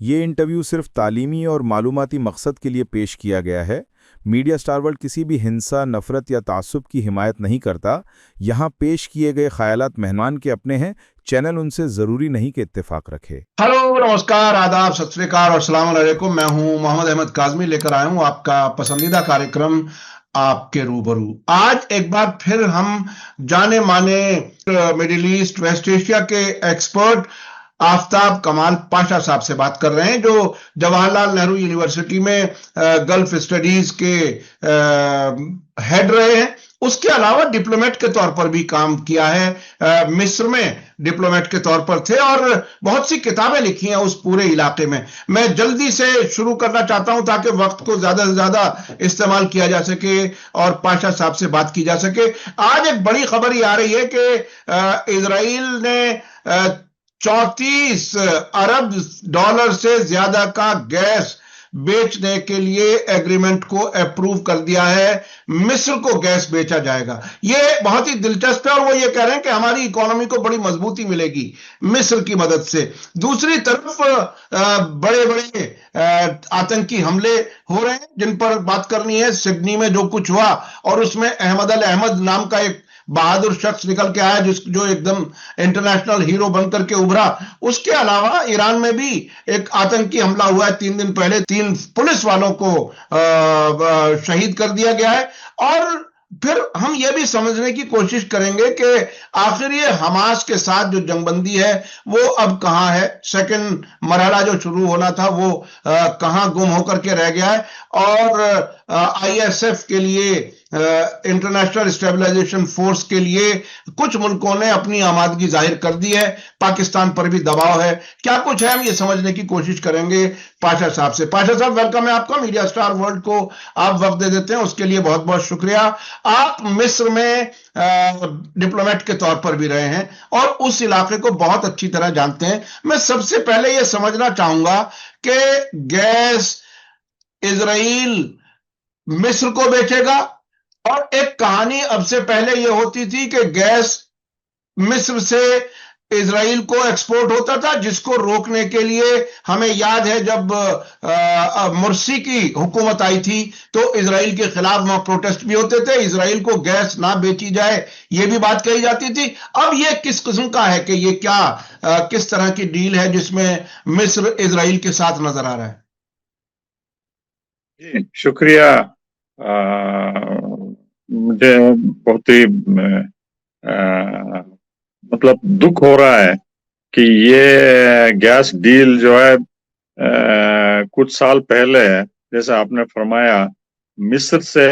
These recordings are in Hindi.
ये इंटरव्यू सिर्फ तालीमी और मालूमाती मकसद के लिए पेश किया गया है। मीडिया स्टार वर्ल्ड किसी भी हिंसा, नफरत या तासुब की हिमायत नहीं करता। यहाँ पेश किए गए ख्यालात मेहमान के अपने हैं। चैनल उनसे ज़रूरी नहीं कि इत्तेफाक रखे। हेलो, नमस्कार, आदाब, सत श्री अकाल और अस्सलाम वालेकुम। मैं हूं मोहम्मद अहमद काज़मी, लेकर आया हूं आपका पसंदीदा कार्यक्रम आपके रूबरू। आज एक बार फिर हम जाने माने मिडिल ईस्ट, वेस्ट एशिया के एक्सपर्ट आफताब कमाल पाशा साहब से बात कर रहे हैं, जो जवाहरलाल नेहरू यूनिवर्सिटी में गल्फ स्टडीज के हेड रहे हैं। उसके अलावा डिप्लोमेट के तौर पर भी काम किया है। मिस्र में डिप्लोमेट के तौर पर थे और बहुत सी किताबें लिखी हैं उस पूरे इलाके में। मैं जल्दी से शुरू करना चाहता हूं ताकि वक्त को ज्यादा से ज्यादा इस्तेमाल किया जा सके और पाशा साहब से बात की जा सके। आज एक बड़ी खबर ये आ रही है कि इजराइल ने 34 अरब डॉलर से ज्यादा का गैस बेचने के लिए एग्रीमेंट को अप्रूव कर दिया है। मिस्र को गैस बेचा जाएगा। ये बहुत ही दिलचस्प है और वो ये कह रहे हैं कि हमारी इकोनॉमी को बड़ी मजबूती मिलेगी मिस्र की मदद से। दूसरी तरफ बड़े बड़े आतंकी हमले हो रहे हैं जिन पर बात करनी है। सिडनी में जो कुछ हुआ और उसमें अहमद अल अहमद नाम का एक बहादुर शख्स निकल के आया जो एकदम इंटरनेशनल हीरो बनकर के उभरा। उसके अलावा ईरान में भी एक आतंकी हमला हुआ है 3 दिन पहले। 3 पुलिस वालों को शहीद कर दिया गया है। और फिर हम यह भी समझने की कोशिश करेंगे कि आखिर ये हमास के साथ जो जंगबंदी है वो अब कहां है। सेकंड मरहला जो शुरू होना था वो कहां गुम होकर के रह गया है। और आईएसएफ के लिए, इंटरनेशनल स्टेबलाइजेशन फोर्स के लिए कुछ मुल्कों ने अपनी आमादगी जाहिर कर दी है। पाकिस्तान पर भी दबाव है। क्या कुछ है, हम ये समझने की कोशिश करेंगे पाशा साहब से। पाशा साहब, वेलकम है आपका। मीडिया स्टार वर्ल्ड को आप वक्त दे देते हैं, उसके लिए बहुत बहुत शुक्रिया। आप मिस्र में डिप्लोमेट के तौर पर भी रहे हैं और उस इलाके को बहुत अच्छी तरह जानते हैं। मैं सबसे पहले यह समझना चाहूंगा कि गैस इजराइल मिस्र को बेचेगा, और एक कहानी अब से पहले यह होती थी कि गैस मिस्र से इजराइल को एक्सपोर्ट होता था, जिसको रोकने के लिए हमें याद है जब मुर्सी की हुकूमत आई थी तो इजराइल के खिलाफ वहां प्रोटेस्ट भी होते थे। इजराइल को गैस ना बेची जाए ये भी बात कही जाती थी। अब ये किस किस्म का है कि ये क्या किस तरह की डील है जिसमें मिस्र इजराइल के साथ नजर आ रहा है? जी, शुक्रिया। मुझे बहुत ही मतलब दुख हो रहा है कि ये गैस डील जो है कुछ साल पहले, जैसे आपने फरमाया, मिस्र से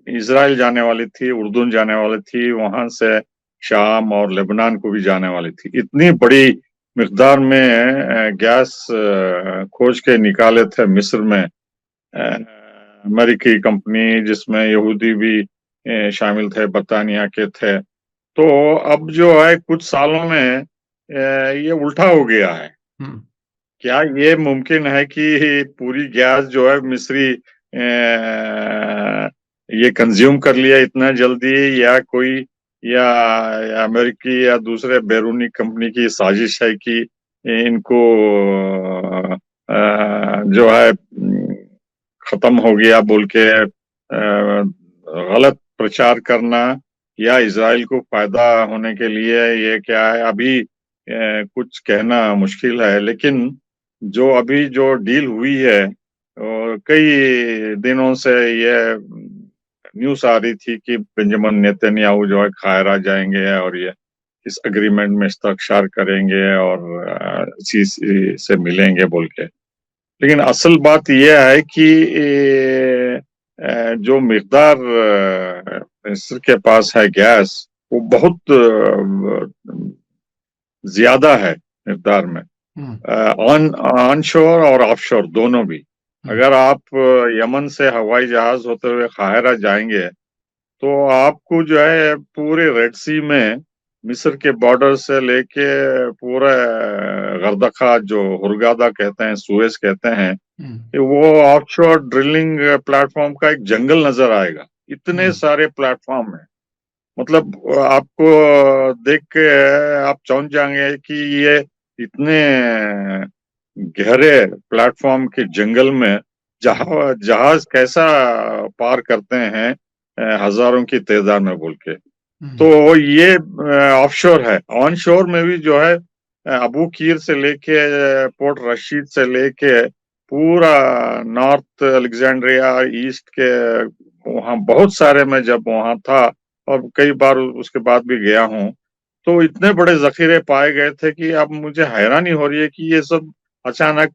इजराइल जाने वाली थी, उर्दून जाने वाली थी, वहां से शाम और लेबनान को भी जाने वाली थी। इतनी बड़ी मिकदार में गैस खोज के निकाले थे मिस्र में अमेरिकी कंपनी, जिसमें यहूदी भी शामिल थे, बरतानिया के थे। तो अब जो है कुछ सालों में ये उल्टा हो गया है। क्या ये मुमकिन है कि पूरी गैस जो है मिस्री ये कंज्यूम कर लिया इतना जल्दी, या कोई या अमेरिकी या दूसरे बैरूनी कंपनी की साजिश है कि इनको जो है खत्म हो गया बोल के गलत प्रचार करना, या इजराइल को फायदा होने के लिए ये क्या है, अभी कुछ कहना मुश्किल है। लेकिन जो अभी जो डील हुई है, कई दिनों से ये न्यूज़ आ रही थी कि बेंजामिन नेतन्याहू जो है कायरा जाएंगे और ये इस एग्रीमेंट में हस्ताक्षर करेंगे और इसी से मिलेंगे बोल के। लेकिन असल बात यह है कि जो मिकदार मिस्र के पास है गैस, वो बहुत ज्यादा है मिकदार में, ऑनशोर और ऑफशोर दोनों भी। अगर आप यमन से हवाई जहाज होते हुए काहिरा जाएंगे तो आपको जो है पूरे रेड सी में मिस्र के बॉर्डर से लेके पूरा गर्दका, जो हुरगादा कहते हैं, सुएज कहते हैं, वो ऑफशोर ड्रिलिंग प्लेटफॉर्म का एक जंगल नजर आएगा। इतने सारे प्लेटफॉर्म है, मतलब आपको देख के आप चौंक जाएंगे कि ये इतने गहरे प्लेटफॉर्म के जंगल में जहाज कैसा पार करते हैं हजारों की तादाद में बोल के। तो ये ऑफशोर है। ऑनशोर में भी जो है अबू कीर से लेके पोर्ट रशीद से लेके पूरा नॉर्थ अलेक्जेंड्रिया ईस्ट के वहाँ बहुत सारे मैं जब वहाँ था और कई बार उसके बाद भी गया हूँ, तो इतने बड़े जखीरे पाए गए थे कि अब मुझे हैरानी हो रही है कि ये सब अचानक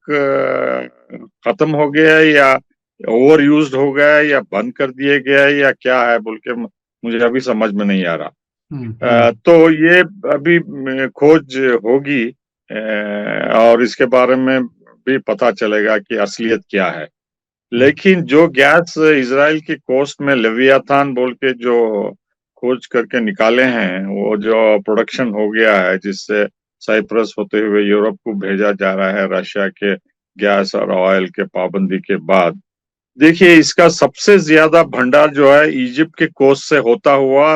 खत्म हो गया है या ओवर यूज्ड हो गया है या बंद कर दिए गया है या क्या है बोल के मुझे अभी समझ में नहीं आ रहा। तो ये अभी खोज होगी और इसके बारे में भी पता चलेगा कि असलियत क्या है। लेकिन जो गैस इजराइल की कोस्ट में लेवियाथान बोल के जो खोज करके निकाले हैं, वो जो प्रोडक्शन हो गया है जिससे साइप्रस होते हुए यूरोप को भेजा जा रहा है रशिया के गैस और ऑयल के पाबंदी के बाद, देखिए इसका सबसे ज्यादा भंडार जो है इजिप्ट के कोस्ट से होता हुआ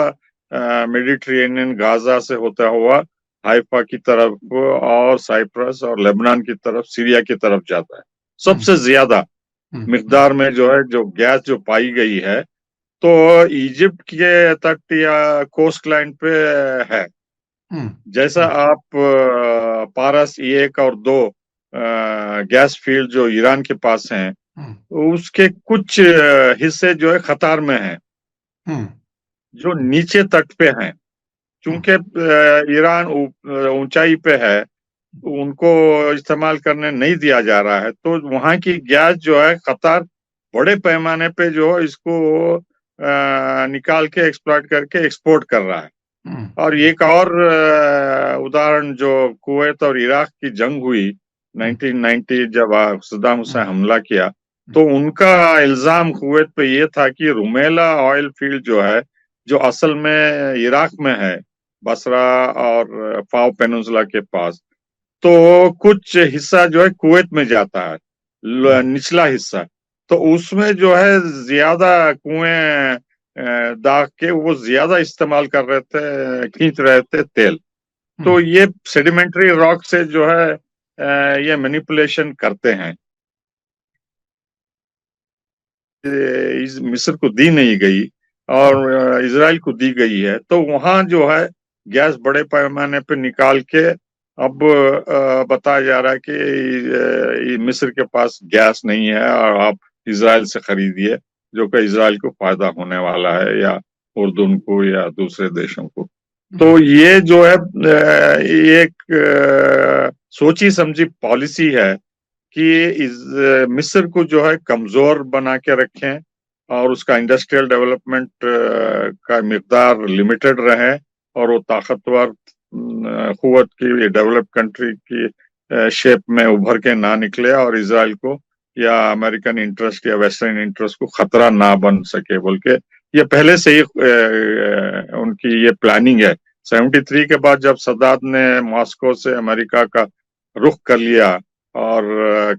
मेडिटेरेनियन गाजा से होता हुआ हाइफा की तरफ और साइप्रस और लेबनान की तरफ सीरिया की तरफ जाता है। सबसे ज्यादा मिकदार में जो है जो गैस जो पाई गई है तो इजिप्ट के तट या कोस्ट लाइन पे है। जैसा आप पारस 1 और 2 गैस फील्ड जो ईरान के पास हैं, उसके कुछ हिस्से जो है कतार में हैं, जो नीचे तट पे हैं। क्योंकि ईरान ऊंचाई पे है, उनको इस्तेमाल करने नहीं दिया जा रहा है, तो वहां की गैस जो है कतार बड़े पैमाने पे जो है इसको निकाल के एक्सप्लॉइट करके एक्सपोर्ट कर रहा है। और एक और उदाहरण जो कुवैत और इराक की जंग हुई 1990 जब सद्दाम हुसैन हमला किया, तो उनका इल्जाम कुवैत पे ये था कि रुमेला ऑयल फील्ड जो है, जो असल में इराक में है, बसरा और फाव पेनिनसुला के पास, तो कुछ हिस्सा जो है कुवैत में जाता है, निचला हिस्सा। तो उसमें जो है ज्यादा कुएं दाग के वो ज्यादा इस्तेमाल कर रहे थे, खींच रहे थे तेल। तो ये सेडिमेंट्री रॉक से जो है ये मैनिपुलेशन करते हैं। मिस्र को दी नहीं गई और इजराइल को दी गई है, तो वहां जो है गैस बड़े पैमाने पे निकाल के अब बताया जा रहा है कि मिस्र के पास गैस नहीं है और आप इजराइल से खरीदिए, जो कि इजराइल को फायदा होने वाला है या उर्दून को या दूसरे देशों को। तो ये जो है एक सोची समझी पॉलिसी है कि मिस्र को जो है कमजोर बना के रखें और उसका इंडस्ट्रियल डेवलपमेंट का मिकदार लिमिटेड रहे और वो ताकतवर कुव्वत की डेवलप कंट्री की शेप में उभर के ना निकले और इजराइल को या अमेरिकन इंटरेस्ट या वेस्टर्न इंटरेस्ट को खतरा ना बन सके बोल के ये पहले से ही उनकी ये प्लानिंग है। 73 के बाद जब सद्दात ने मॉस्को से अमेरिका का रुख कर लिया और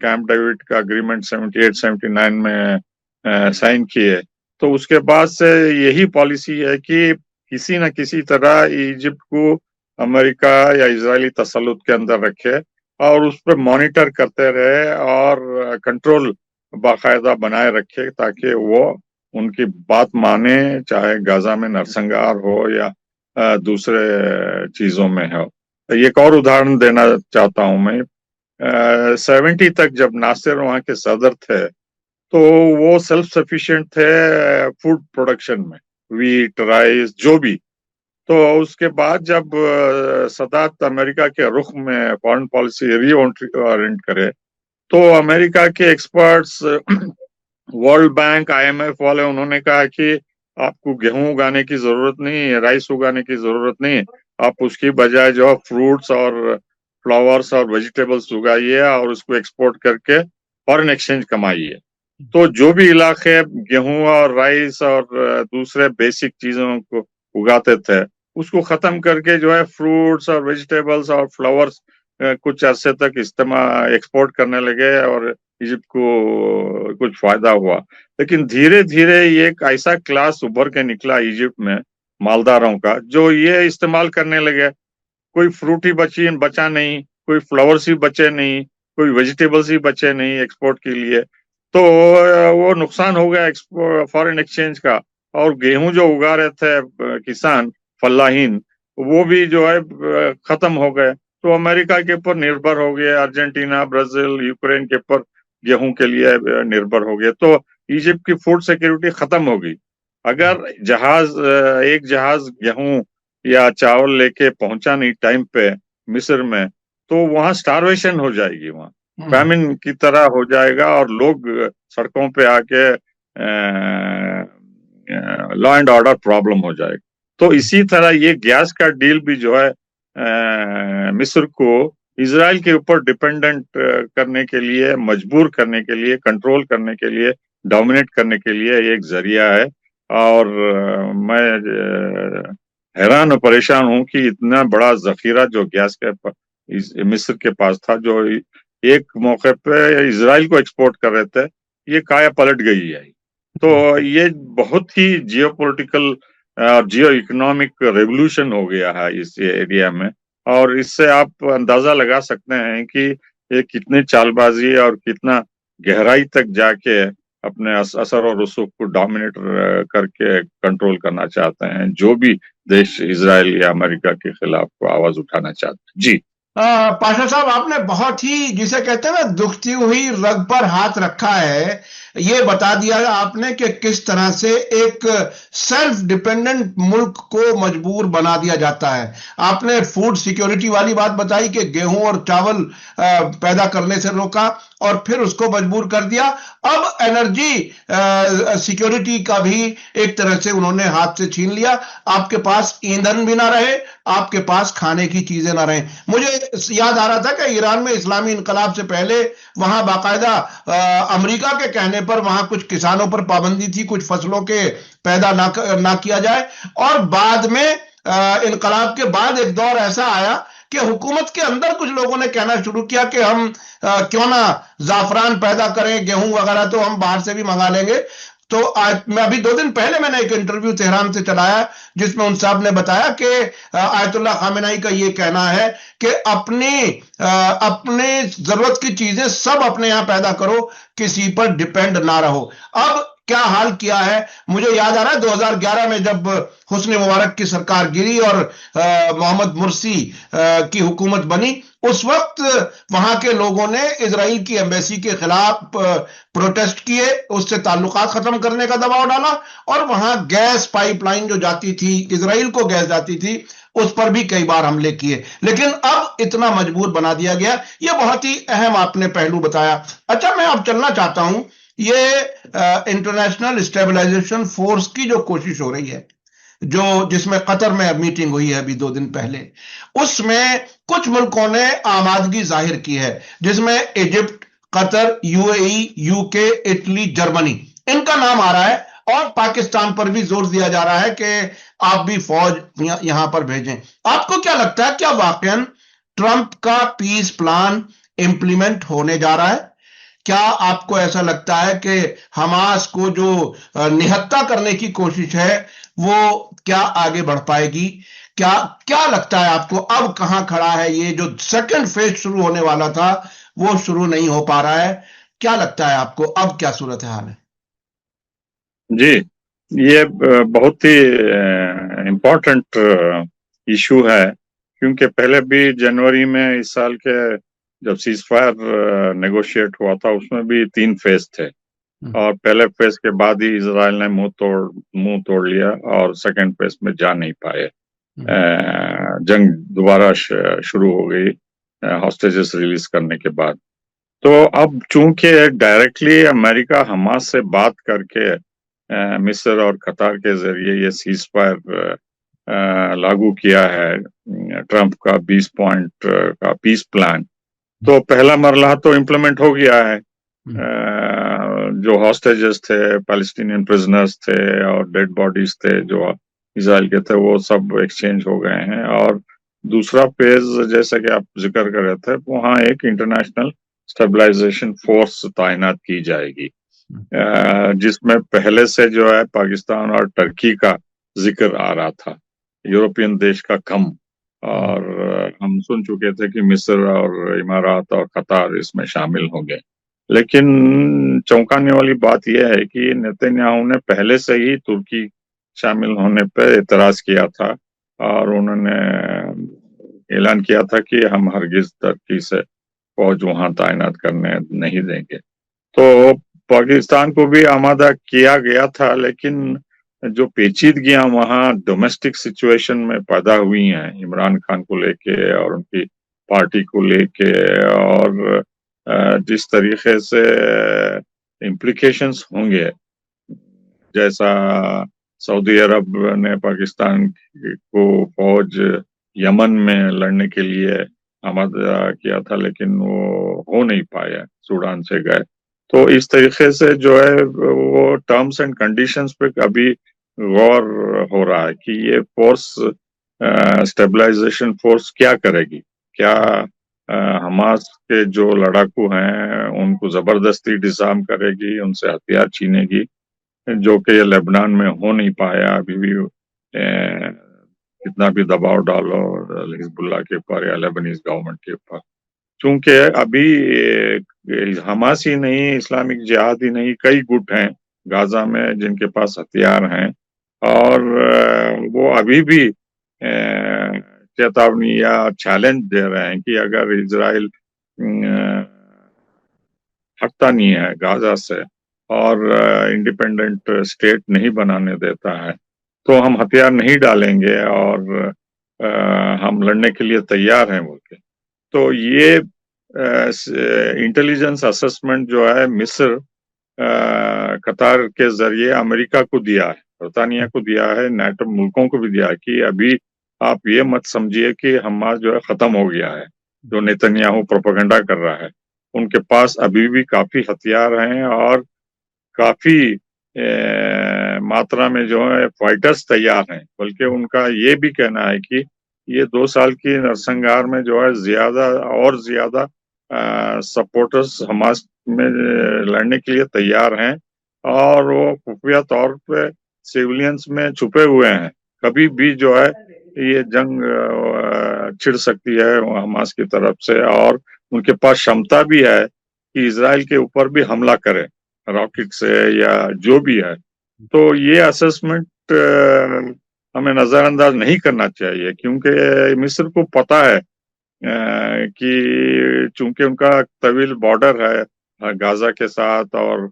कैंप डेविड का अग्रीमेंट 78-79 में साइन किए, तो उसके बाद से यही पॉलिसी है कि किसी न किसी तरह इजिप्ट को अमेरिका या इजरायली तसल्लुत के अंदर रखे और उस पर मॉनिटर करते रहे और कंट्रोल बाकायदा बनाए रखे ताकि वो उनकी बात माने, चाहे गाजा में नरसंहार हो या दूसरे चीजों में हो। एक और उदाहरण देना चाहता हूं मैं। 70 तक जब नासिर वहां के सदर थे तो वो सेल्फ सफिशिएंट थे फूड प्रोडक्शन में, वीट राइस जो भी। तो उसके बाद जब सदात अमेरिका के रुख में फॉरेन पॉलिसी रीओरिएंट करे, तो अमेरिका के एक्सपर्ट्स, वर्ल्ड बैंक, IMF वाले, उन्होंने कहा कि आपको गेहूं उगाने की जरूरत नहीं, राइस उगाने की जरूरत नहीं, आप उसकी बजाय जो फ्रूट्स और फ्लावर्स और वेजिटेबल्स उगाइए और उसको एक्सपोर्ट करके फॉरेन एक्सचेंज कमाइए। तो जो भी इलाके गेहूं और राइस और दूसरे बेसिक चीजों को उगाते थे, उसको खत्म करके जो है फ्रूट्स और वेजिटेबल्स और फ्लावर्स कुछ अरसे तक इस्तेमाल एक्सपोर्ट करने लगे और इजिप्ट को कुछ फायदा हुआ। लेकिन धीरे धीरे ये एक ऐसा क्लास उभर के निकला इजिप्ट में मालदारों का, जो ये इस्तेमाल करने लगे। कोई फ्रूट ही बचा नहीं, कोई फ्लावर्स ही बचे नहीं, कोई वेजिटेबल्स ही बचे नहीं एक्सपोर्ट के लिए, तो वो नुकसान हो गया फॉरेन एक्सचेंज का। और गेहूं जो उगा रहे थे किसान फलाहीन, वो भी जो है खत्म हो गए। तो अमेरिका के ऊपर निर्भर हो गए, अर्जेंटीना, ब्राजील, यूक्रेन के ऊपर गेहूं के लिए निर्भर हो गए। तो इजिप्ट की फूड सिक्योरिटी खत्म हो गई। अगर एक जहाज गेहूं या चावल लेके पहुंचा नहीं टाइम पे मिस्र में, तो वहां स्टारवेशन हो जाएगी, वहां फैमिन की तरह हो जाएगा और लोग सड़कों पे आके लॉ एंड ऑर्डर प्रॉब्लम हो जाएगा। तो इसी तरह ये गैस का डील भी जो है मिस्र को इजराइल के ऊपर डिपेंडेंट करने के लिए, मजबूर करने के लिए, कंट्रोल करने के लिए, डोमिनेट करने के लिए एक जरिया है। और मैं हैरान और परेशान हूं कि इतना बड़ा जखीरा जो गैस के मिस्र के पास था, जो एक मौके पे इजराइल को एक्सपोर्ट कर रहे थे, ये काया पलट गई है। तो ये बहुत ही जियोपॉलिटिकल और जियो इकोनॉमिक रेवोल्यूशन हो गया है इस एरिया में। और इससे आप अंदाजा लगा सकते हैं कि ये कितनी चालबाजी और कितना गहराई तक जाके अपने असर और रसूख को डोमिनेट करके कंट्रोल करना चाहते हैं, जो भी देश इजराइल या अमेरिका के खिलाफ आवाज उठाना चाहते हैं। जी पाशा साहब, आपने बहुत ही, जिसे कहते हैं ना, दुखती हुई रग पर हाथ रखा है। ये बता दिया आपने कि किस तरह से एक सेल्फ डिपेंडेंट मुल्क को मजबूर बना दिया जाता है। आपने फूड सिक्योरिटी वाली बात बताई कि गेहूं और चावल पैदा करने से रोका और फिर उसको मजबूर कर दिया। अब एनर्जी सिक्योरिटी का भी एक तरह से उन्होंने हाथ से छीन लिया। आपके पास ईंधन भी ना रहे, आपके पास खाने की चीजें ना रहे। मुझे याद आ रहा था कि ईरान में इस्लामी इनकलाब से पहले वहां बाकायदा अमेरिका के कहने पर वहां कुछ किसानों पर पाबंदी थी, कुछ फसलों के पैदा ना किया जाए। और बाद में इनकलाब के बाद एक दौर ऐसा आया कि हुकूमत के अंदर कुछ लोगों ने कहना शुरू किया कि हम क्यों ना जाफरान पैदा करें, गेहूं वगैरह तो हम बाहर से भी मंगा लेंगे। तो आज मैं अभी 2 दिन पहले मैंने एक इंटरव्यू तेहरान से चलाया जिसमें उन साहब ने बताया कि आयतुल्लाह खामेनेई का ये कहना है कि अपने जरूरत की चीजें सब अपने यहां पैदा करो, किसी पर डिपेंड ना रहो। अब क्या हाल किया है, मुझे याद आ रहा है 2011 में जब हुस्न मुबारक की सरकार गिरी और मोहम्मद मुर्सी की हुकूमत बनी, उस वक्त वहां के लोगों ने इजराइल की एम्बेसी के खिलाफ प्रोटेस्ट किए, उससे ताल्लुकात खत्म करने का दबाव डाला और वहां गैस पाइपलाइन जो जाती थी, इजराइल को गैस जाती थी, उस पर भी कई बार हमले किए। लेकिन अब इतना मजबूर बना दिया गया। यह बहुत ही अहम आपने पहलू बताया। अच्छा, मैं अब चलना चाहता हूं ये इंटरनेशनल स्टेबलाइजेशन फोर्स की जो कोशिश हो रही है, जिसमें कतर में मीटिंग हुई है अभी 2 दिन पहले, उसमें कुछ मुल्कों ने आमादगी जाहिर की है, जिसमें Egypt, Qatar, UAE, UK, Italy, Germany, इनका नाम आ रहा है। और पाकिस्तान पर भी जोर दिया जा रहा है कि आप भी फौज यहां पर भेजें। आपको क्या लगता है, क्या वाकई ट्रंप का पीस प्लान इंप्लीमेंट होने जा रहा है? क्या आपको ऐसा लगता है कि हमास को जो निहत्था करने की कोशिश है वो क्या आगे बढ़ पाएगी? क्या लगता है आपको, अब कहां खड़ा है? ये जो सेकंड फेज शुरू होने वाला था वो शुरू नहीं हो पा रहा है। क्या लगता है आपको, अब क्या सूरत हाल है? जी, ये बहुत ही इम्पोर्टेंट इशू है, क्योंकि पहले भी जनवरी में इस साल के जब सीज फायर नेगोशिएट हुआ था, उसमें भी 3 फेज थे और पहले फेज के बाद ही इजराइल ने मुंह तोड़ लिया और सेकंड फेज में जा नहीं पाए। जंग दोबारा शुरू हो गई हॉस्टेजेस रिलीज करने के बाद। तो अब चूंकि डायरेक्टली अमेरिका हमास से बात करके मिस्र और कतार के जरिए ये सीज फायर लागू किया है, ट्रंप का 20 पॉइंट का पीस प्लान, तो पहला मरला तो इम्प्लीमेंट हो गया है। जो हॉस्टेजेस थे, पैलेस्टीनियन प्रिजनर्स थे और डेड बॉडीज थे जो इजराइल के थे, वो सब एक्सचेंज हो गए हैं। और दूसरा फेज, जैसा कि आप जिक्र कर रहे थे, वहां एक इंटरनेशनल स्टेबलाइजेशन फोर्स तैनात की जाएगी, जिसमें पहले से जो है पाकिस्तान और टर्की का जिक्र आ रहा था, यूरोपियन देश का कम। और हम सुन चुके थे कि मिस्र और इमारात और कतार इसमें शामिल होंगे। लेकिन चौंकाने वाली बात यह है कि नेतन्याहू ने पहले से ही तुर्की शामिल होने पर एतराज किया था और उन्होंने ऐलान किया था कि हम हरगिज तुर्की से फौज वहां तैनात करने नहीं देंगे। तो पाकिस्तान को भी आमादा किया गया था, लेकिन जो पेचीदगियां वहां डोमेस्टिक सिचुएशन में पैदा हुई हैं इमरान खान को लेके और उनकी पार्टी को लेके, और जिस तरीके से इम्प्लीकेशंस होंगे, जैसा सऊदी अरब ने पाकिस्तान को फौज यमन में लड़ने के लिए आमादा किया था, लेकिन वो हो नहीं पाया, सूडान से गए। तो इस तरीके से जो है वो टर्म्स एंड कंडीशंस पे अभी गौर हो रहा है कि ये फोर्स, स्टेबलाइजेशन फोर्स क्या करेगी, क्या हमास के जो लड़ाकू हैं उनको जबरदस्ती डिसआर्म करेगी, उनसे हथियार छीनेगी, जो कि लेबनान में हो नहीं पाया अभी भी। कितना भी दबाव डालो हिजबुल्लाह के ऊपर या लेबनीज गवर्नमेंट के ऊपर, क्योंकि अभी हमास ही नहीं, इस्लामिक जिहाद ही नहीं, कई गुट हैं गाजा में जिनके पास हथियार हैं, और वो अभी भी चेतावनी या चैलेंज दे रहे हैं कि अगर इजराइल हटता नहीं है गाजा से और इंडिपेंडेंट स्टेट नहीं बनाने देता है, तो हम हथियार नहीं डालेंगे और हम लड़ने के लिए तैयार हैं बोल के। तो ये इंटेलिजेंस असेसमेंट जो है मिस्र कतार के जरिए अमेरिका को दिया है, बरतानिया को दिया है, नाटो मुल्कों को भी दिया है कि अभी आप ये मत समझिए कि हमास जो है खत्म हो गया है, जो नेतन्याहू प्रोपेगेंडा कर रहा है। उनके पास अभी भी काफी हथियार हैं और काफी मात्रा में जो है फाइटर्स तैयार हैं, बल्कि उनका ये भी कहना है कि ये 2 साल की नरसंहार में जो है ज्यादा और ज्यादा सपोर्टर्स हमास में लड़ने के लिए तैयार हैं, और वो खुफिया तौर पे सिविलियंस में छुपे हुए हैं। कभी भी जो है ये जंग छिड़ सकती है हमास की तरफ से, और उनके पास क्षमता भी है कि इजराइल के ऊपर भी हमला करें रॉकेट से या जो भी है। तो ये असेसमेंट हमें नजरअंदाज नहीं करना चाहिए, क्योंकि मिस्र को पता है कि चूंकि उनका तवील बॉर्डर है गाजा के साथ, और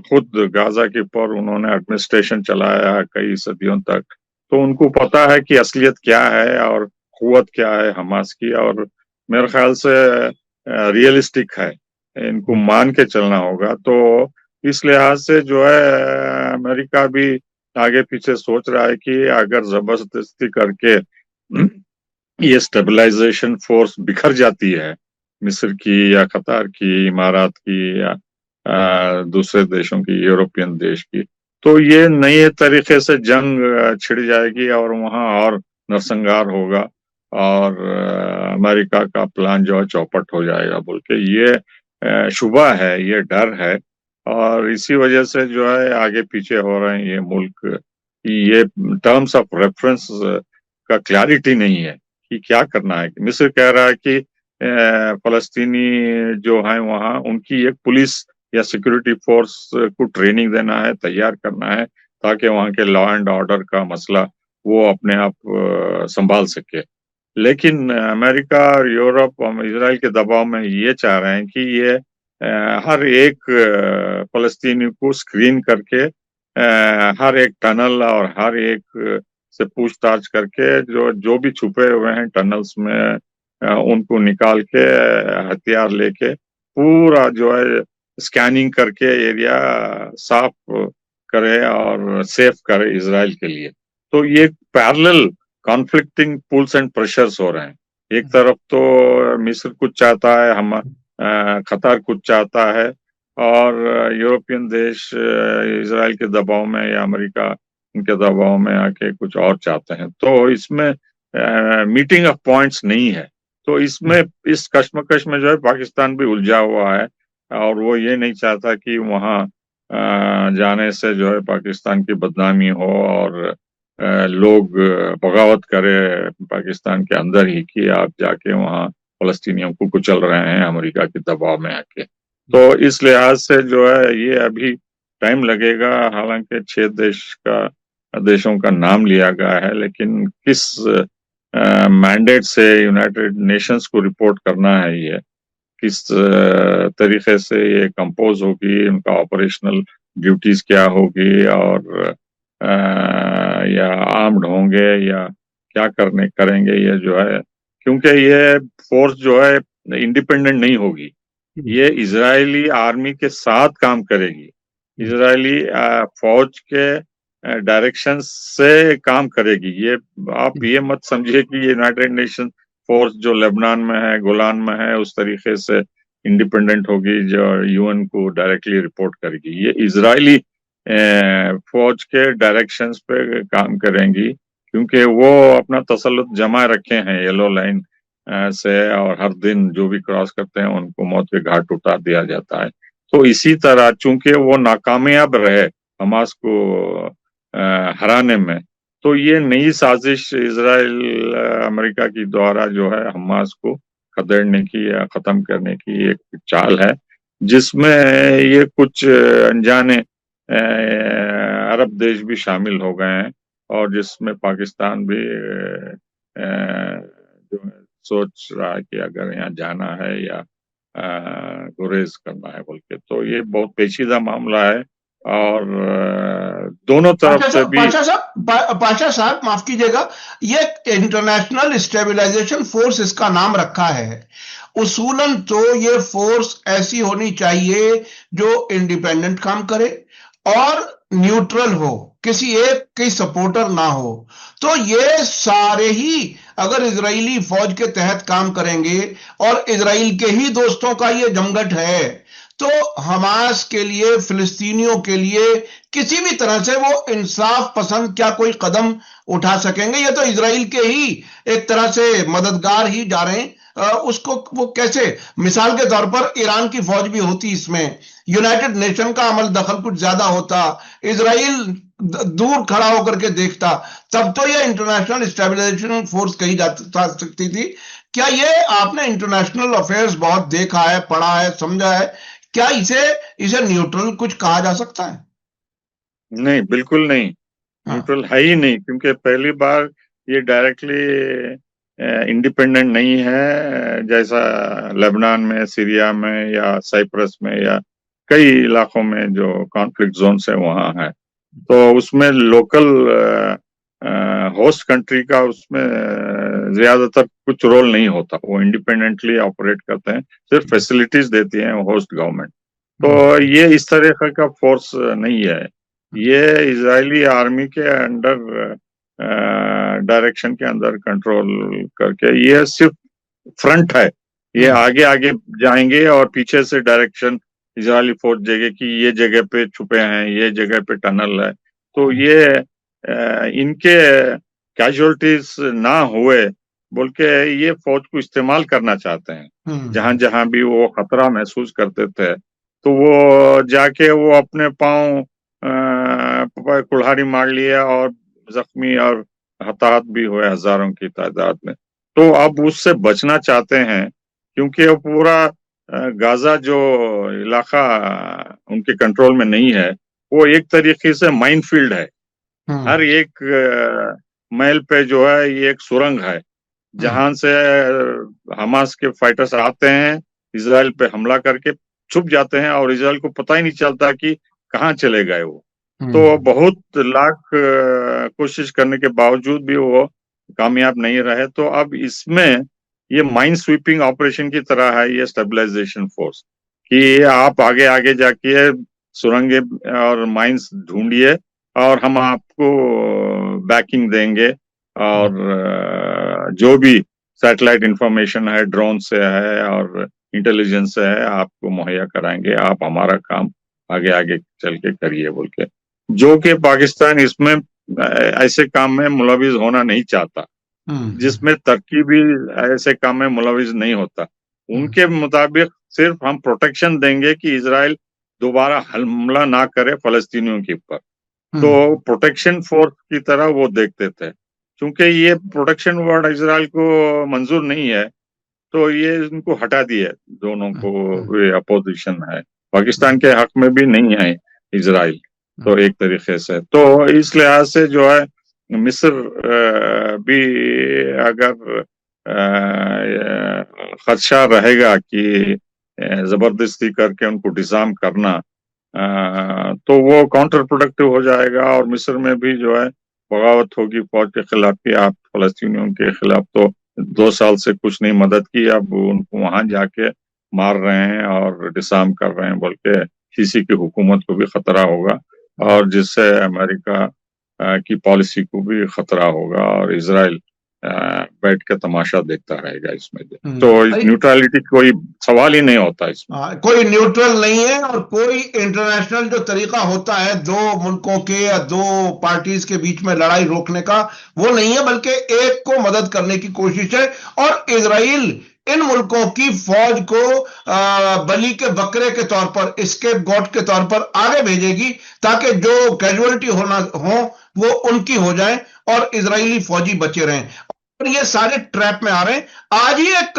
खुद गाजा के ऊपर उन्होंने एडमिनिस्ट्रेशन चलाया है कई सदियों तक, तो उनको पता है कि असलियत क्या है और कुव्वत क्या है हमास की, और मेरे ख्याल से रियलिस्टिक है, इनको मान के चलना होगा। तो इस लिहाज से जो है अमेरिका भी आगे पीछे सोच रहा है कि अगर जबरदस्ती करके ये स्टेबलाइजेशन फोर्स बिखर जाती है मिस्र की या कतार की, इमारात की या दूसरे देशों की, यूरोपियन देश की, तो ये नए तरीके से जंग छिड़ जाएगी और वहां और नरसंहार होगा, और अमेरिका का प्लान जो है चौपट हो जाएगा बोल के ये शुबा है, ये डर है। और इसी वजह से जो है आगे पीछे हो रहे हैं ये मुल्क कि ये टर्म्स ऑफ रेफरेंस का क्लैरिटी नहीं है कि क्या करना है। मिस्र कह रहा है कि फलस्तीनी जो है वहाँ उनकी एक पुलिस या सिक्योरिटी फोर्स को ट्रेनिंग देना है, तैयार करना है, ताकि वहाँ के लॉ एंड ऑर्डर का मसला वो अपने आप संभाल सके। लेकिन अमेरिका और यूरोप और इजराइल के दबाव में ये चाह रहे हैं कि ये हर एक फलस्तीनी को स्क्रीन करके हर एक टनल और हर एक से पूछताछ करके जो भी छुपे हुए हैं टनल्स में उनको निकाल के हथियार लेके पूरा जो है स्कैनिंग करके एरिया साफ करे और सेफ करे इजराइल के लिए। तो ये parallel conflicting pulls and pressures हो रहे हैं। एक तरफ तो मिस्र कुछ चाहता है, हम कतार कुछ चाहता है, और यूरोपियन देश इजराइल के दबाव में या अमेरिका उनके दबाव में आके कुछ और चाहते हैं। तो इसमें मीटिंग ऑफ पॉइंट्स नहीं है। तो इसमें इस कश्मकश में जो है पाकिस्तान भी उलझा हुआ है, और वो ये नहीं चाहता कि वहाँ जाने से जो है पाकिस्तान की बदनामी हो और लोग बगावत करे पाकिस्तान के अंदर ही कि आप जाके वहाँ फलस्तीनियों को कुचल रहे हैं अमेरिका के दबाव में आके। तो इस लिहाज से जो है ये अभी टाइम लगेगा। हालांकि 6 देशों का नाम लिया गया है, लेकिन किस मैंडेट से यूनाइटेड नेशंस को रिपोर्ट करना है, ये किस तरीके से ये कंपोज होगी, उनका ऑपरेशनल ड्यूटीज क्या होगी, और या आर्म्ड होंगे या क्या करेंगे, ये जो है, क्योंकि ये फोर्स जो है इंडिपेंडेंट नहीं होगी, ये इजरायली आर्मी के साथ काम करेगी, इजरायली फौज के डायरेक्शन से काम करेगी। ये आप ये मत समझिए कि यूनाइटेड नेशन फोर्स जो लेबनान में है, गोलान में है, उस तरीके से इंडिपेंडेंट होगी जो यूएन को डायरेक्टली रिपोर्ट करेगी। ये इजरायली फौज के डायरेक्शंस पे काम करेंगी, क्योंकि वो अपना तसल्लुत जमा रखे हैं येलो लाइन से, और हर दिन जो भी क्रॉस करते हैं उनको मौत के घाट उतार दिया जाता है। तो इसी तरह चूंकि वो नाकामयाब रहे हमास को हराने में, तो ये नई साजिश इजराइल अमेरिका की द्वारा जो है हमास को खदेड़ने की या खत्म करने की एक चाल है, जिसमें ये कुछ अनजाने अरब देश भी शामिल हो गए हैं, और जिसमें पाकिस्तान भी जो है सोच रहा है कि अगर यहाँ जाना है या गुरेज करना है बोल के। तो ये बहुत पेचीदा मामला है, और दोनों तरफ से भी। पाशा साहब माफ कीजिएगा, ये इंटरनेशनल स्टेबलाइजेशन फोर्स इसका नाम रखा है। उसूलन तो ये फोर्स ऐसी होनी चाहिए जो इंडिपेंडेंट काम करे और न्यूट्रल हो, किसी एक की सपोर्टर ना हो। तो ये सारे ही अगर इजरायली फौज के तहत काम करेंगे और इजराइल के ही दोस्तों का ये जमघट है, तो हमास के लिए, फिलिस्तीनियों के लिए किसी भी तरह से वो इंसाफ पसंद क्या कोई कदम उठा सकेंगे? ये तो इजराइल के ही एक तरह से मददगार ही जा रहे हैं। उसको वो कैसे, मिसाल के तौर पर ईरान की फौज भी होती इसमें, यूनाइटेड नेशन का अमल दखल कुछ ज्यादा होता, इजराइल दूर खड़ा होकर के देखता, तब तो ये इंटरनेशनल स्टेबलाइजेशन फोर्स कही जा सकती थी। क्या ये आपने इंटरनेशनल अफेयर्स बहुत देखा है, पढ़ा है, समझा है, क्या इसे न्यूट्रल कुछ कहा जा सकता है? नहीं, बिल्कुल नहीं, न्यूट्रल है ही नहीं, क्योंकि पहली बार ये डायरेक्टली इंडिपेंडेंट नहीं है, जैसा लेबनान में, सीरिया में या साइप्रस में या कई इलाकों में जो कॉन्फ्लिक्ट जोन है वहां है। तो उसमें लोकल होस्ट कंट्री का उसमें ज्यादातर कुछ रोल नहीं होता, वो इंडिपेंडेंटली ऑपरेट करते हैं, सिर्फ फैसिलिटीज देती हैं होस्ट गवर्नमेंट। तो ये इस तरह का फोर्स नहीं है, ये इजरायली आर्मी के अंडर डायरेक्शन के अंदर कंट्रोल करके, ये सिर्फ फ्रंट है, ये आगे आगे जाएंगे और पीछे से डायरेक्शन इजरायली फोर्स देंगे कि ये जगह पे छुपे हैं, ये जगह पे टनल है। तो ये इनके कैजुअलिटीज ना हुए बोल के ये फौज को इस्तेमाल करना चाहते हैं, जहां जहां भी वो खतरा महसूस करते थे, तो वो जाके वो अपने पांव कुल्हाड़ी मार लिया और जख्मी और हताहत भी हुए हजारों की तादाद में। तो अब उससे बचना चाहते हैं, क्योंकि वो पूरा गाजा जो इलाका उनके कंट्रोल में नहीं है, वो एक तरीके से माइनफील्ड है। हर एक माइल पे जो है ये एक सुरंग है, जहां से हमास के फाइटर्स आते हैं, इजराइल पे हमला करके छुप जाते हैं, और इजराइल को पता ही नहीं चलता कि कहाँ चले गए वो। तो बहुत लाख कोशिश करने के बावजूद भी वो कामयाब नहीं रहे। तो अब इसमें ये माइन स्वीपिंग ऑपरेशन की तरह है ये स्टेबलाइजेशन फोर्स, कि आप आगे आगे जाके सुरंगे और माइंस ढूंढिए और हम आपको बैकिंग देंगे, और जो भी सैटेलाइट इंफॉर्मेशन है, ड्रोन से है और इंटेलिजेंस से है, आपको मुहैया कराएंगे, आप हमारा काम आगे आगे चल के करिए बोल के। जो कि पाकिस्तान इसमें ऐसे काम में मुलविज होना नहीं चाहता, जिसमें तरकीबी ऐसे काम में मुलविज नहीं होता। उनके मुताबिक सिर्फ हम प्रोटेक्शन देंगे कि इजराइल दोबारा हमला ना करे फलस्तीनियों के ऊपर, तो प्रोटेक्शन फोर्स की तरह वो देखते थे। क्योंकि ये प्रोटेक्शन वर्ड इजराइल को मंजूर नहीं है, तो ये इनको हटा दिए दोनों को, ये अपोजिशन है। पाकिस्तान के हक में भी नहीं है इजराइल, तो एक तरीके से तो इस लिहाज से जो है मिस्र भी अगर खदशा रहेगा कि जबरदस्ती करके उनको डिजाम करना, तो वो काउंटर प्रोडक्टिव हो जाएगा और मिस्र में भी जो है बगावत होगी फौज के खिलाफ कि आप फलस्तीनियों के खिलाफ तो 2 साल से कुछ नहीं मदद की, अब उनको वहां जाके मार रहे हैं और डिसाम कर रहे हैं बोल के सीसी की हुकूमत को भी खतरा होगा, और जिससे अमेरिका की पॉलिसी को भी खतरा होगा और इजराइल बैठ के तमाशा देखता रहेगा इसमें। तो न्यूट्रलिटी कोई सवाल ही नहीं होता इसमें। कोई न्यूट्रल नहीं है और कोई इंटरनेशनल जो तरीका होता है दो मुल्कों के या दो पार्टीज के बीच में लड़ाई रोकने का, वो नहीं है, बल्कि एक को मदद करने की कोशिश है। और इजराइल इन मुल्कों की फौज को बलि के बकरे के तौर पर, स्केप गॉट के तौर पर आगे भेजेगी ताकि जो कैजुअलिटी होना हो वो उनकी हो जाए और इजरायली फौजी बचे रहें। और ये सारे ट्रैप में आ रहे हैं। आज ही एक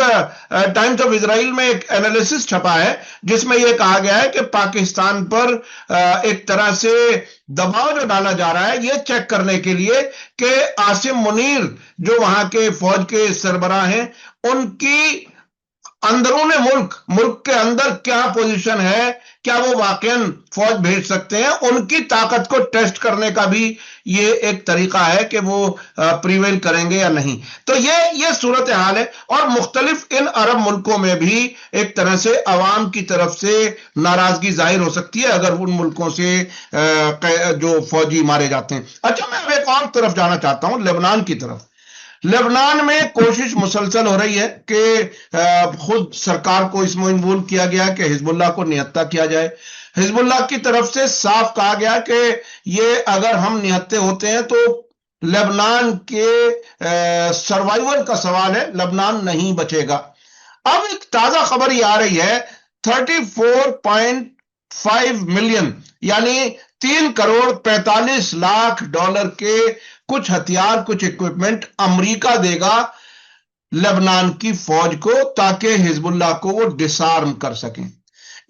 टाइम्स ऑफ इजराइल में एक एनालिसिस छपा है जिसमें यह कहा गया है कि पाकिस्तान पर एक तरह से दबाव जो डाला जा रहा है ये चेक करने के लिए कि आसिम मुनीर जो वहां के फौज के सरबराह हैं उनकी अंदरूने मुल्क के अंदर क्या पोजीशन है, क्या वो वाकईन फौज भेज सकते हैं, उनकी ताकत को टेस्ट करने का भी ये एक तरीका है कि वो प्रिवेल करेंगे या नहीं। तो ये सूरत हाल है। और मुख्तलिफ इन अरब मुल्कों में भी एक तरह से अवाम की तरफ से नाराजगी जाहिर हो सकती है अगर उन मुल्कों से जो फौजी मारे जाते हैं। अच्छा, मैं अब एक और तरफ जाना चाहता हूं, लेबनान की तरफ। लेबनान में कोशिश मुसलसल हो रही है कि खुद सरकार को इसमें इन्वॉल्व किया गया कि हिजबुल्लाह को निहत्था किया जाए। हिजबुल्लाह की तरफ से साफ कहा गया कि ये अगर हम निहत्थे होते हैं तो लेबनान के सर्वाइवल का सवाल है, लेबनान नहीं बचेगा। अब एक ताजा खबर ये आ रही है 34.5 मिलियन यानी 3 करोड़ 45 लाख डॉलर के कुछ हथियार, कुछ इक्विपमेंट अमेरिका देगा लेबनान की फौज को ताकि हिजबुल्लाह को वो डिसआर्म कर सकें।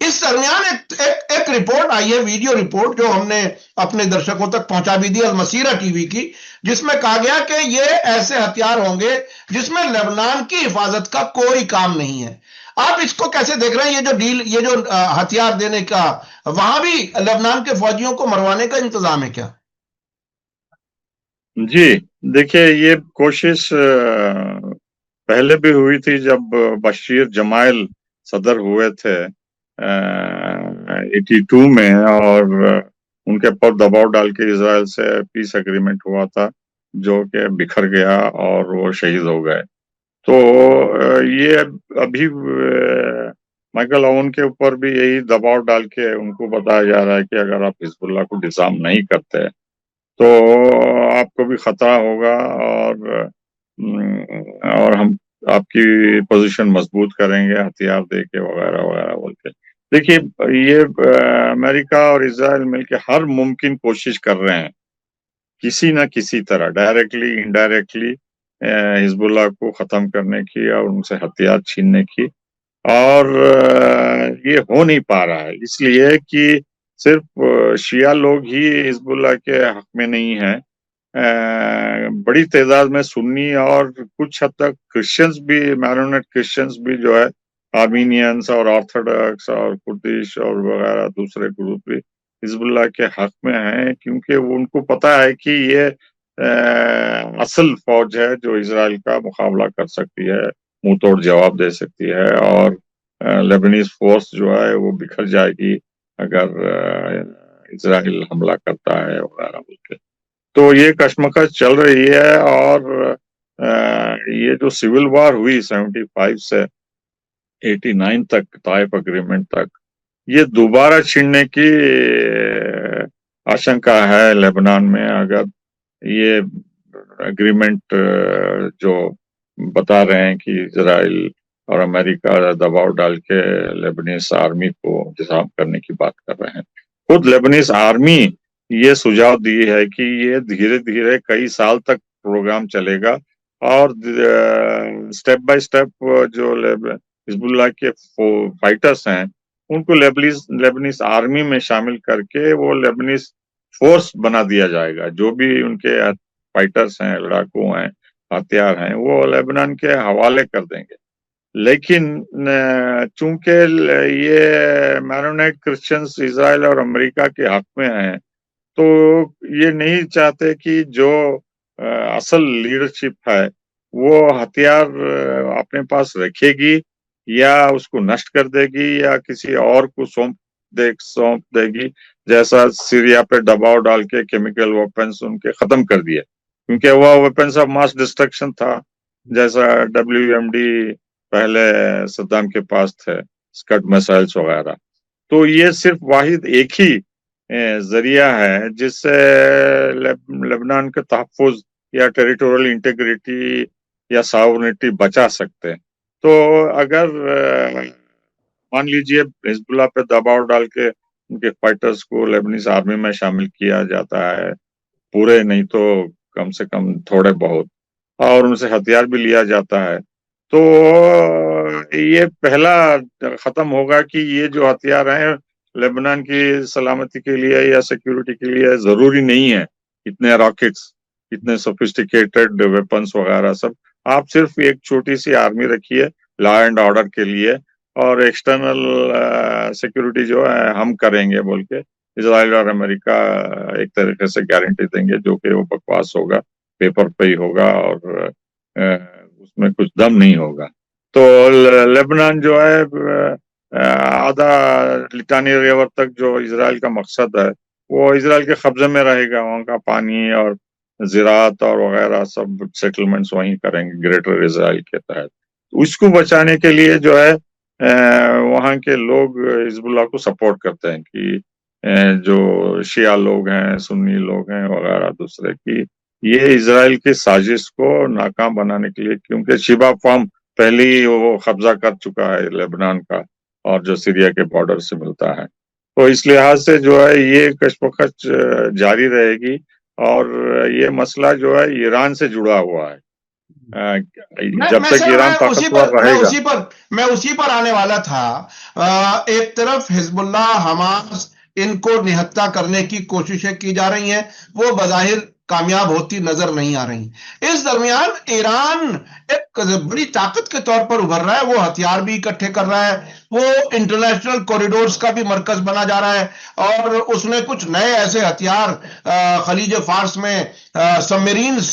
इस दरमियान एक रिपोर्ट आई है, वीडियो रिपोर्ट, जो हमने अपने दर्शकों तक पहुंचा भी दी अलमसीरा टीवी की, जिसमें कहा गया कि ये ऐसे हथियार होंगे जिसमें लेबनान की हिफाजत का कोई काम नहीं है। आप इसको कैसे देख रहे हैं? ये जो डील, ये जो हथियार देने का, वहां भी लेबनान के फौजियों को मरवाने का इंतजाम है क्या? जी देखिए, ये कोशिश पहले भी हुई थी जब बशीर जमाइल सदर हुए थे 82 में, और उनके पर दबाव डाल के इजराइल से पीस एग्रीमेंट हुआ था जो कि बिखर गया और वो शहीद हो गए। तो ये अभी माइकल ओवन के ऊपर भी यही दबाव डाल के उनको बताया जा रहा है कि अगर आप हिजबुल्लाह को डिसआर्म नहीं करते तो आपको भी खतरा होगा और हम आपकी पोजीशन मजबूत करेंगे हथियार देके वगैरह वगैरह बोल के। देखिए, ये अमेरिका और इजराइल मिलकर हर मुमकिन कोशिश कर रहे हैं किसी न किसी तरह, डायरेक्टली इनडायरेक्टली, हिजबुल्लाह को खत्म करने की और उनसे हथियार छीनने की, और ये हो नहीं पा रहा है इसलिए कि सिर्फ शिया लोग ही हिजबुल्लाह के हक में नहीं है, बड़ी तादाद में सुन्नी और कुछ हद तक क्रिश्चियंस भी, मैरोनेट क्रिश्चियंस भी जो है, आर्मीनियंस और ऑर्थोडॉक्स और कुर्दिश और वगैरह दूसरे ग्रुप भी हिजबुल्लाह के हक में हैं, क्योंकि उनको पता है कि ये असल फौज है जो इजराइल का मुकाबला कर सकती है, मुंह तोड़ जवाब दे सकती है, और लेबनीज फोर्स जो है वो बिखर जाएगी अगर इजराइल हमला करता है वगैरह बोलकर। तो ये कशमकश चल रही है, और ये जो सिविल वॉर हुई 75 से 89 तक, ताइफ एग्रीमेंट तक, ये दोबारा छिड़ने की आशंका है लेबनान में अगर ये एग्रीमेंट जो बता रहे हैं कि इजराइल और अमेरिका दबाव डाल के लेबनीज आर्मी को डिसआर्म करने की बात कर रहे हैं। खुद लेबनीज आर्मी ये सुझाव दी है कि ये धीरे धीरे कई साल तक प्रोग्राम चलेगा और स्टेप बाय स्टेप जो हिजबुल्लाह के फाइटर्स हैं उनको लेबनीज आर्मी में शामिल करके वो लेबनीज फोर्स बना दिया जाएगा। जो भी उनके फाइटर्स हैं, लड़ाकू हैं, हथियार हैं, वो लेबनान के हवाले कर देंगे। लेकिन चूंकि ये मैरोनेट क्रिश्चियंस इजराइल और अमेरिका के हक में हैं, तो ये नहीं चाहते कि जो असल लीडरशिप है वो हथियार अपने पास रखेगी या उसको नष्ट कर देगी या किसी और को सौंप देगी, जैसा सीरिया पे दबाव डाल के केमिकल वेपन्स उनके खत्म कर दिए, क्योंकि वह वेपन्स ऑफ मास डिस्ट्रक्शन था, जैसा WMD पहले सद्दाम के पास थे, स्कड मिसाइल्स वगैरह। तो ये सिर्फ वाहिद एक ही जरिया है जिससे लेबनान के तहफ़्फ़ुज़ या टेरिटोरियल इंटीग्रिटी या सॉवरेनिटी बचा सकते हैं। तो अगर मान लीजिए हिजबुल्लाह पे दबाव डाल के उनके फाइटर्स को लेबनीज आर्मी में शामिल किया जाता है, पूरे नहीं तो कम से कम थोड़े बहुत, और उनसे हथियार भी लिया जाता है, तो ये पहला खत्म होगा कि ये जो हथियार हैं लेबनान की सलामती के लिए या सिक्योरिटी के लिए जरूरी नहीं है। इतने रॉकेट्स, इतने सोफिस्टिकेटेड वेपन्स वगैरह सब, आप सिर्फ एक छोटी सी आर्मी रखिए लॉ एंड ऑर्डर के लिए, और एक्सटर्नल सिक्योरिटी जो है हम करेंगे बोल के इजराइल और अमेरिका एक तरीके से गारंटी देंगे, जो कि वो बकवास होगा, पेपर पे ही होगा और उसमें कुछ दम नहीं होगा। तो लेबनान जो है आधा लिटानी रिवर तक जो इजराइल का मकसद है वो इजराइल के कब्जे में रहेगा। वहाँ का पानी और ज़राअत और वगैरह सब सेटलमेंट्स वहीं करेंगे ग्रेटर इजराइल के तहत। उसको बचाने के लिए जो है वहाँ के लोग हिजबुल्लाह को सपोर्ट करते हैं कि जो शिया लोग हैं, सुन्नी लोग हैं वगैरह दूसरे, की ये इजराइल की साजिश को नाकाम बनाने के लिए, क्योंकि शिबा फार्म पहले ही वो कब्जा कर चुका है लेबनान का और जो सीरिया के बॉर्डर से मिलता है, तो इस लिहाज से जो है ये कशमकश जारी रहेगी। और ये मसला जो है ईरान से जुड़ा हुआ है। जब तक ईरान ताकतवर रहेगा। मैं उसी पर आने वाला था। एक तरफ हिजबुल्लाह, हमास, इनको निहत्था करने की कोशिशें की जा रही हैं, वो बज़ाहिर कामयाब होती नजर नहीं आ रही। इस दरमियान ईरान एक बड़ी ताकत के तौर पर उभर रहा है, वो हथियार भी इकट्ठे कर रहा है, वो इंटरनेशनल कॉरिडोर्स का भी मरकज बना जा रहा है, और उसने कुछ नए ऐसे हथियार खलीज फार्स में सबमरीन्स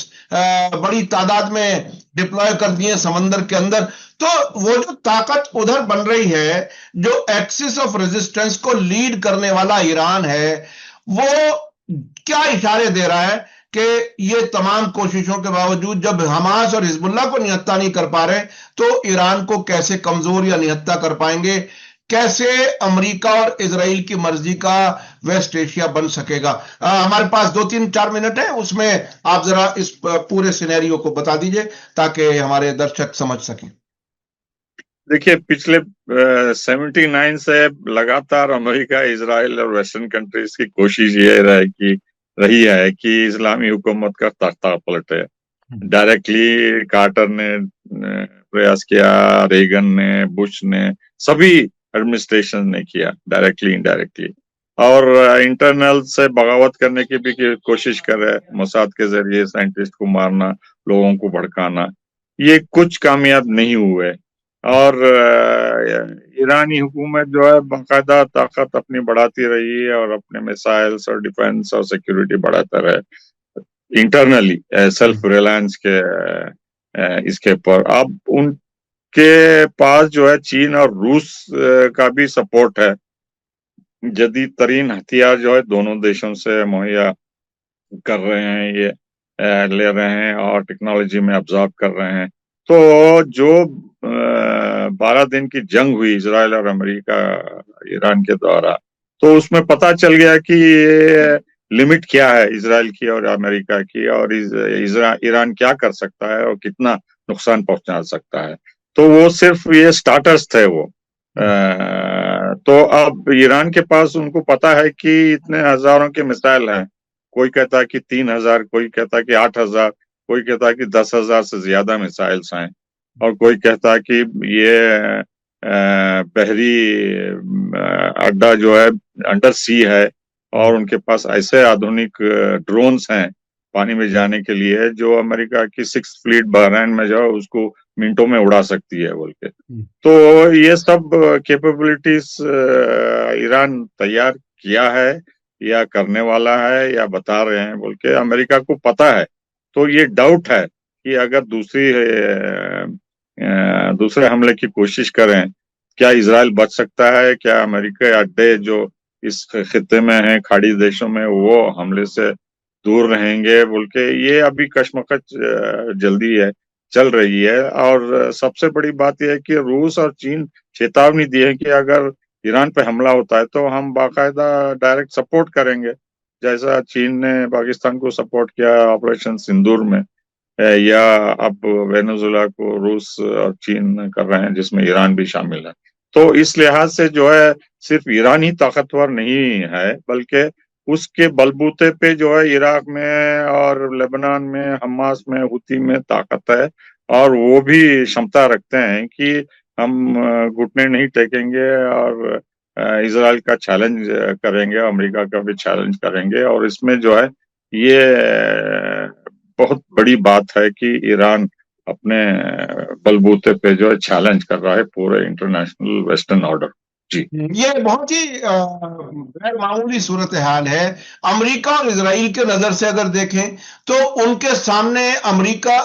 बड़ी तादाद में डिप्लॉय कर दिए समंदर के अंदर। तो वो जो ताकत उधर बन रही है, जो एक्सिस ऑफ रेजिस्टेंस को लीड करने वाला ईरान है, वो क्या इशारे दे रहा है कि ये तमाम कोशिशों के बावजूद जब हमास और हिजबुल्लाह को निहत्था नहीं कर पा रहे, तो ईरान को कैसे कमजोर या निहत्था कर पाएंगे? कैसे अमेरिका और इजराइल की मर्जी का वेस्ट एशिया बन सकेगा? हमारे पास 2-3-4 मिनट है, उसमें आप जरा इस पूरे सिनेरियो को बता दीजिए ताकि हमारे दर्शक समझ सकें। देखिए, पिछले 79 से लगातार अमेरिका, इजराइल और वेस्टर्न कंट्रीज की कोशिश ये रही है कि इस्लामी हुकूमत का तख्ता पलटे। डायरेक्टली कार्टर ने प्रयास किया, रेगन ने, बुश ने, सभी एडमिनिस्ट्रेशन ने किया, डायरेक्टली इनडायरेक्टली, और इंटरनल से बगावत करने की भी कोशिश कर रहे हैं, मोसाद के जरिए साइंटिस्ट को मारना, लोगों को भड़काना। ये कुछ कामयाब नहीं हुए, और ईरानी हुकूमत जो है बाकायदा ताकत अपनी बढ़ाती रही है और अपने मिसाइल्स और डिफेंस और सिक्योरिटी बढ़ाता रहे इंटरनली, सेल्फ रिलायंस के इसके पर। अब उनके पास जो है चीन और रूस का भी सपोर्ट है। जदीद तरीन हथियार जो है दोनों देशों से मुहैया कर रहे हैं, ये ले रहे हैं और टेक्नोलॉजी में ऑब्जर्व कर रहे हैं। तो जो 12 दिन की जंग हुई इजराइल और अमेरिका ईरान के द्वारा, तो उसमें पता चल गया कि लिमिट क्या है इजराइल की और अमेरिका की, और ईरान क्या कर सकता है और कितना नुकसान पहुंचा सकता है। तो वो सिर्फ ये स्टार्टर्स थे, वो तो अब ईरान के पास उनको पता है कि इतने हजारों के मिसाइल हैं। कोई कहता है कि 3,000, कोई कहता है कि 8,000, कोई कहता है कि 10,000 से ज्यादा मिसाइल्स हैं, और कोई कहता है कि ये बहरी अड्डा जो है अंडर सी है, और उनके पास ऐसे आधुनिक ड्रोन्स हैं पानी में जाने के लिए जो अमेरिका की 6th फ्लीट बहरीन में जो है उसको मिनटों में उड़ा सकती है बोल के। तो ये सब कैपेबिलिटीज ईरान तैयार किया है या करने वाला है या बता रहे हैं बोल के अमेरिका को पता है। तो ये डाउट है कि अगर दूसरे हमले की कोशिश करें, क्या इजराइल बच सकता है, क्या अमेरिका अड्डे जो इस खित्ते में हैं, खाड़ी देशों में, वो हमले से दूर रहेंगे बोल के ये अभी कशमकश जल्दी है चल रही है। और सबसे बड़ी बात यह है कि रूस और चीन चेतावनी दी है कि अगर ईरान पे हमला होता है तो हम बाकायदा डायरेक्ट सपोर्ट करेंगे, जैसा चीन ने पाकिस्तान को सपोर्ट किया ऑपरेशन सिंदूर में, या अब वेनेजुएला को रूस और चीन कर रहे हैं जिसमें ईरान भी शामिल है। तो इस लिहाज से जो है सिर्फ ईरान ही ताकतवर नहीं है, बल्कि उसके बलबूते पे जो है इराक में और लेबनान में, हमास में, हुती में ताकत है, और वो भी क्षमता रखते हैं कि हम घुटने नहीं टेकेंगे और इजराइल का चैलेंज करेंगे, अमेरिका का भी चैलेंज करेंगे। और इसमें जो है ये बहुत बड़ी बात है कि ईरान अपने बलबूते पे जो है चैलेंज कर रहा है पूरे इंटरनेशनल वेस्टर्न ऑर्डर। जी, ये बहुत ही गैर मामूली सूरत हाल है। अमेरिका और इजराइल के नजर से अगर देखें तो उनके सामने अमेरिका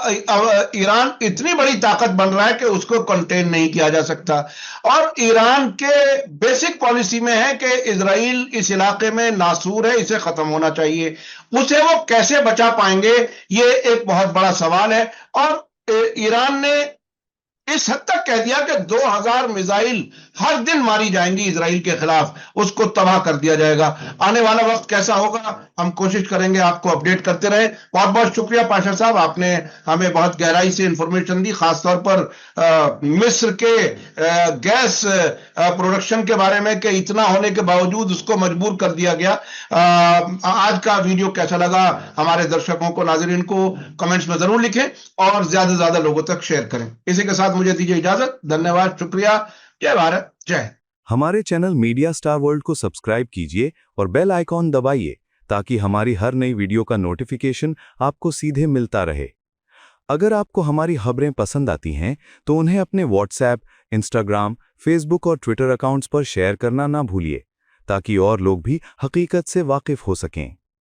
ईरान इतनी बड़ी ताकत बन रहा है कि उसको कंटेन नहीं किया जा सकता। और ईरान के बेसिक पॉलिसी में है कि इजराइल इस इलाके में नासूर है, इसे खत्म होना चाहिए। उसे वो कैसे बचा पाएंगे, ये एक बहुत बड़ा सवाल है। और ईरान ने इस हद तक कह दिया कि 2000 मिसाइल हर दिन मारी जाएंगी इजराइल के खिलाफ, उसको तबाह कर दिया जाएगा। आने वाला वक्त कैसा होगा हम कोशिश करेंगे आपको अपडेट करते रहे। बहुत बहुत शुक्रिया पाशा साहब, आपने हमें बहुत गहराई से इंफॉर्मेशन दी, खासतौर पर मिस्र के गैस प्रोडक्शन के बारे में कि इतना होने के बावजूद उसको मजबूर कर दिया गया। आज का वीडियो कैसा लगा हमारे दर्शकों को, नाजरीन को कमेंट्स में जरूर लिखें और ज्यादा से ज्यादा लोगों तक शेयर करें। इसी के साथ मुझे दीजिए इजाजत। धन्यवाद, शुक्रिया। जय भारत, जय। हमारे चैनल मीडिया स्टार वर्ल्ड को सब्सक्राइब कीजिए और बेल आइकॉन दबाइए ताकि हमारी हर नई वीडियो का नोटिफिकेशन आपको सीधे मिलता रहे। अगर आपको हमारी खबरें पसंद आती हैं तो उन्हें अपने व्हाट्सएप, इंस्टाग्राम, फेसबुक और ट्विटर अकाउंट्स पर शेयर करना ना भूलिए ताकि और लोग भी हकीकत से वाकिफ हो सकें।